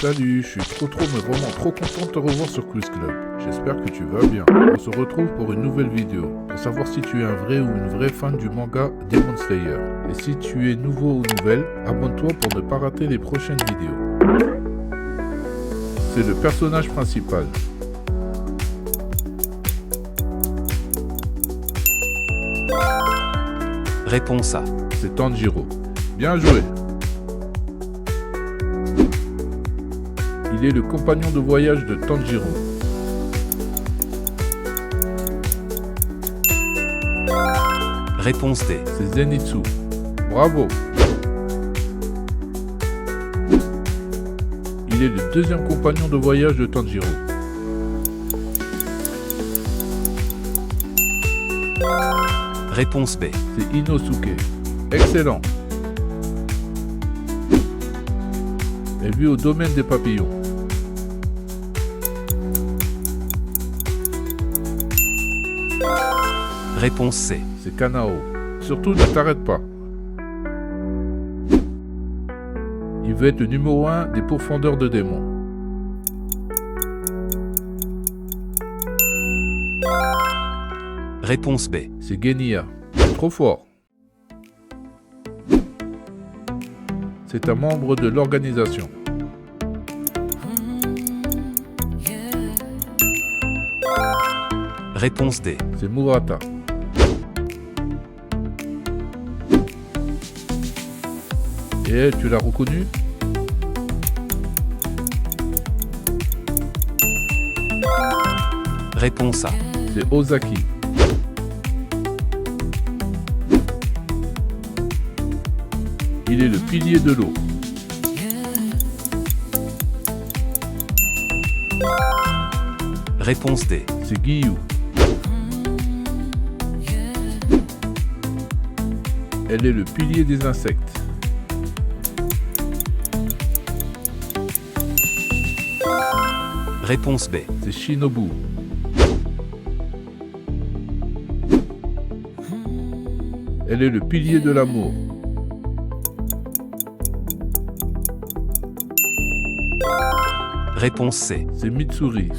Salut, je suis vraiment trop content de te revoir sur Quiz Club. J'espère que tu vas bien. On se retrouve pour une nouvelle vidéo, pour savoir si tu es un vrai ou une vraie fan du manga Demon Slayer. Et si tu es nouveau ou nouvelle, abonne-toi pour ne pas rater les prochaines vidéos. C'est le personnage principal. Réponse A. C'est Tanjiro. Bien joué. Il est le compagnon de voyage de Tanjiro. Réponse D. C'est Zenitsu. Bravo. Il est le deuxième compagnon de voyage de Tanjiro. Réponse B. C'est Inosuke. Excellent. Elle vit au domaine des papillons. Réponse C. C'est Kanao. Surtout ne t'arrête pas. Il veut être le numéro 1 des pourfendeurs de démons. Réponse B. C'est Genya. Trop fort. C'est un membre de l'organisation. Réponse D. C'est Murata. Et elle, tu l'as reconnu? Réponse A. C'est Ozaki. Il est le pilier de l'eau. Réponse D. C'est Giyu. Elle est le pilier des insectes. Réponse B. C'est Shinobu. Elle est le pilier de l'amour. Réponse C. C'est Mitsuri.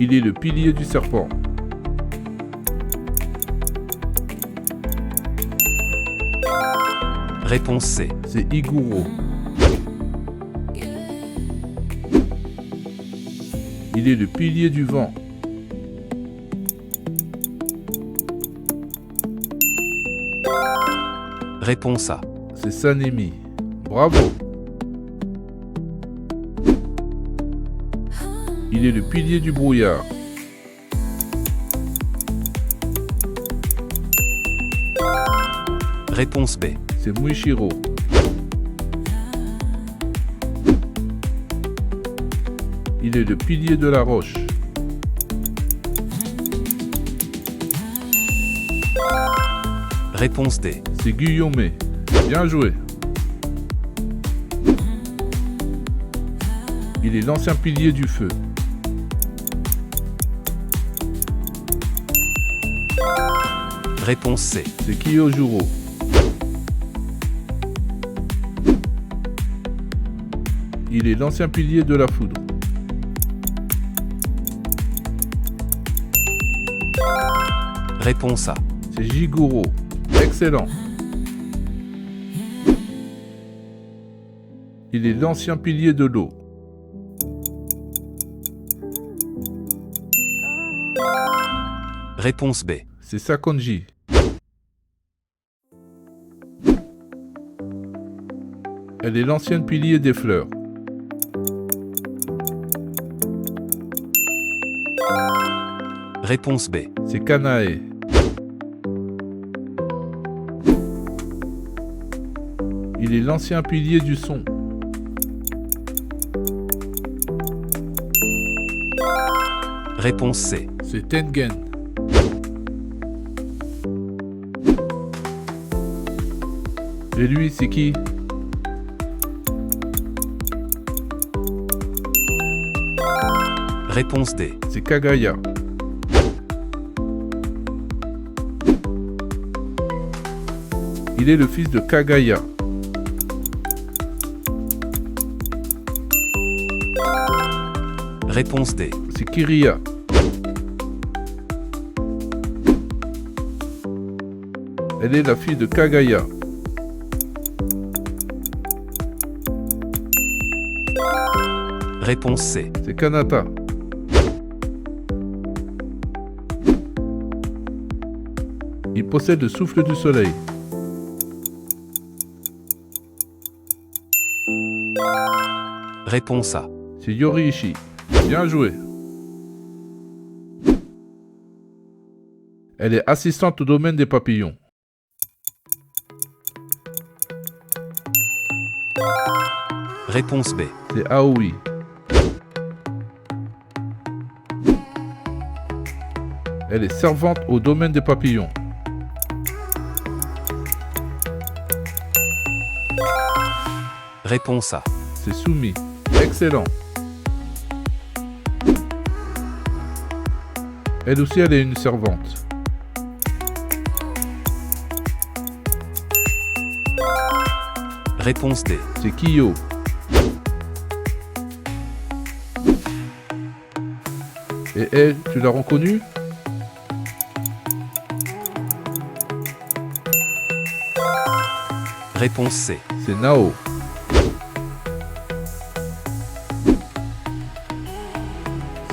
Il est le pilier du serpent. Réponse C. C'est Iguro. Il est le pilier du vent. Réponse A. C'est Sanemi. Bravo. Il est le pilier du brouillard. Réponse B. C'est Muishiro. Il est le pilier de la roche. Réponse D. C'est Guillaume. Bien joué. Il est l'ancien pilier du feu. Réponse C. C'est Kyojuro. Il est l'ancien pilier de la foudre. Réponse A. C'est Jigoro. Excellent. Il est l'ancien pilier de l'eau. Réponse B. C'est Sakonji. Elle est l'ancienne pilier des fleurs. Réponse B. C'est Kanae. Il est l'ancien pilier du son. Réponse C. C'est Tengen. Et lui, c'est qui? Réponse D. C'est Kagaya. Il est le fils de Kagaya. Réponse D. C'est Kiria. Elle est la fille de Kagaya. Réponse C. C'est Kanata. Il possède le souffle du soleil. Réponse A. C'est Yoriichi. Bien joué. Elle est assistante au domaine des papillons. Réponse B. C'est Aoi. Elle est servante au domaine des papillons. Réponse A. C'est Sumi. Excellent. Elle aussi, elle est une servante. Réponse D. C'est Kiyo. Et elle, tu l'as reconnue? Réponse C. C'est Nao.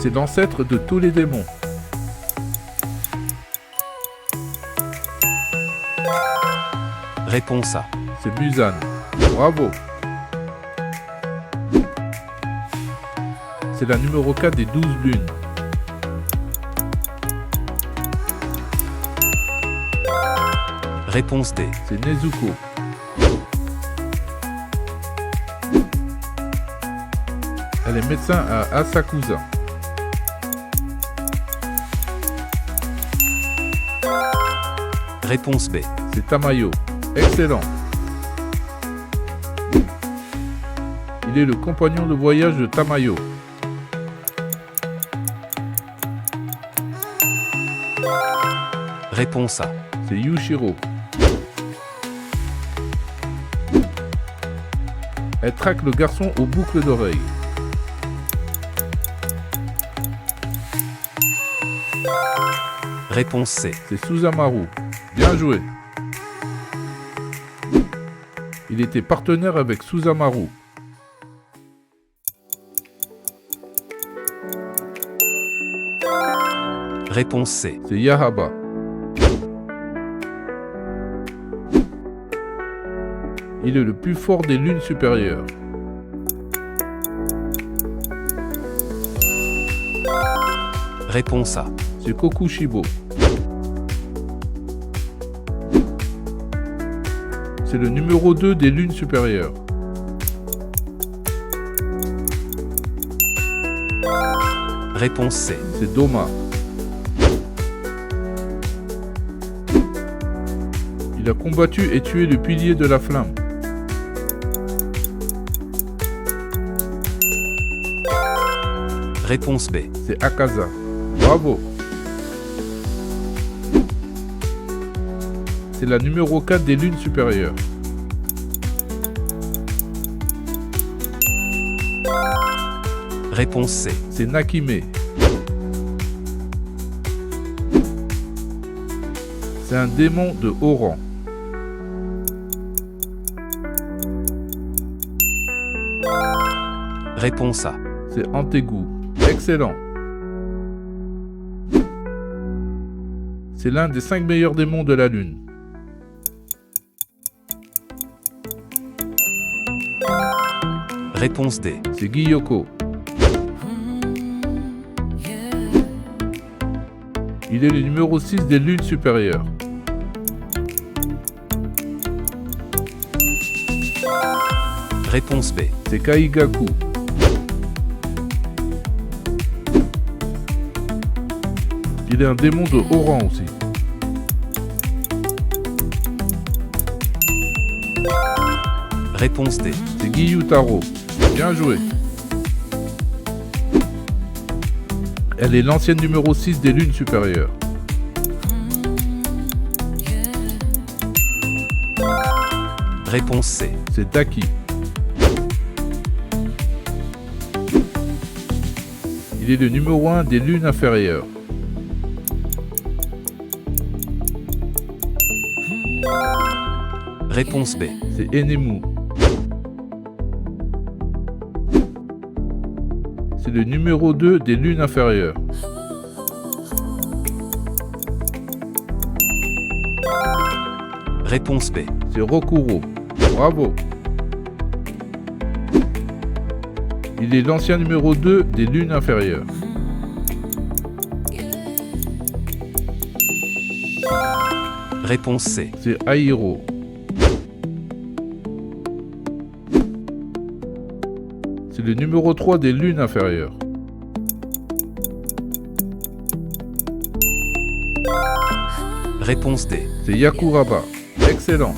C'est l'ancêtre de tous les démons. Réponse A. C'est Musan. Bravo. C'est la numéro 4 des 12 lunes. Réponse D. C'est Nezuko. Elle est médecin à Asakusa. Réponse B. C'est Tamayo. Excellent. Il est le compagnon de voyage de Tamayo. Réponse A. C'est Yushiro. Elle traque le garçon aux boucles d'oreilles. Réponse C. C'est Suzamaru. Bien joué. Il était partenaire avec Suzamaru. Réponse C. C'est Yahaba. Il est le plus fort des lunes supérieures. Réponse A. C'est Kokushibo. C'est le numéro 2 des lunes supérieures. Réponse C. C'est Doma. Il a combattu et tué le pilier de la flamme. Réponse B. C'est Akaza. Bravo. C'est la numéro 4 des lunes supérieures. Réponse C. C'est Nakime. C'est un démon de haut rang. Réponse A. C'est Antegu. Excellent. C'est l'un des 5 meilleurs démons de la Lune. Réponse D. C'est Gyoko. Il est le numéro 6 des lunes supérieures. Réponse B. C'est Kaigaku. Il est un démon de haut rang aussi. Réponse D. C'est Gyutaro. Bien joué. Elle est l'ancienne numéro 6 des lunes supérieures. Réponse C. C'est Daki. Il est le numéro 1 des lunes inférieures. Réponse B. C'est Enemu. C'est le numéro 2 des lunes inférieures. Réponse B. C'est Rokuro. Bravo. Il est l'ancien numéro 2 des lunes inférieures. Réponse C. C'est Airo. C'est le numéro 3 des lunes inférieures. Réponse D. C'est Yakuraba. Excellent.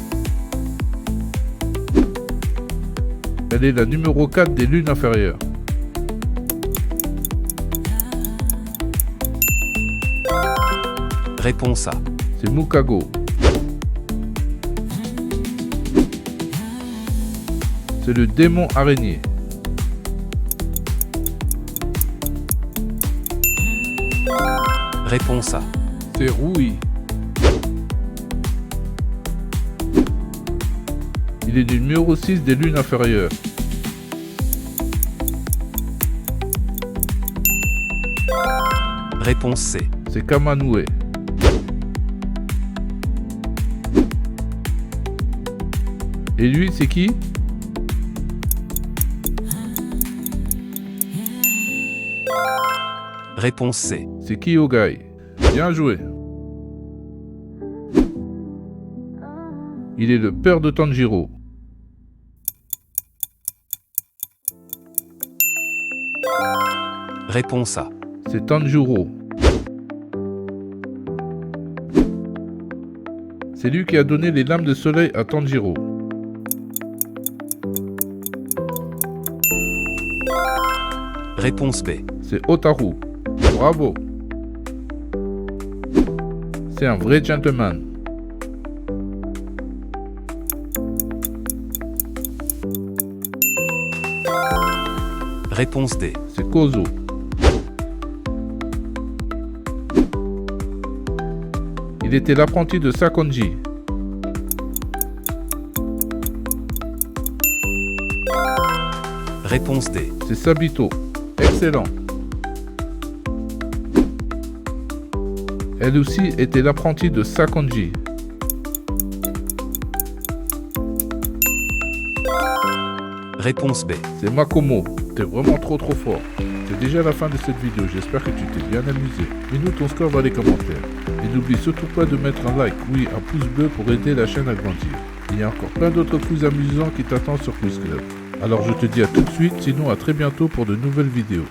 Elle est la numéro 4 des lunes inférieures. Réponse A. C'est Mukago. C'est le démon araignée. Réponse A. C'est Rui. Il est du numéro 6 des lunes inférieures. Réponse C. C'est Kamanue. Et lui, c'est qui? Réponse C. C'est Kyogai. Bien joué. Il est le père de Tanjiro. Réponse A. C'est Tanjiro. C'est lui qui a donné les lames de soleil à Tanjiro. Réponse B. C'est Otaru. Bravo. C'est un vrai gentleman. Réponse D. C'est Kozo. Il était l'apprenti de Sakonji. Réponse D. C'est Sabito. Excellent. Elle aussi était l'apprentie de Sakonji. Réponse B. C'est Makomo. T'es vraiment trop fort. C'est déjà la fin de cette vidéo. J'espère que tu t'es bien amusé. Mets-nous ton score dans les commentaires. Et n'oublie surtout pas de mettre un like, oui, un pouce bleu pour aider la chaîne à grandir. Il y a encore plein d'autres quiz amusants qui t'attendent sur Quiz Club. Alors je te dis à tout de suite, sinon à très bientôt pour de nouvelles vidéos.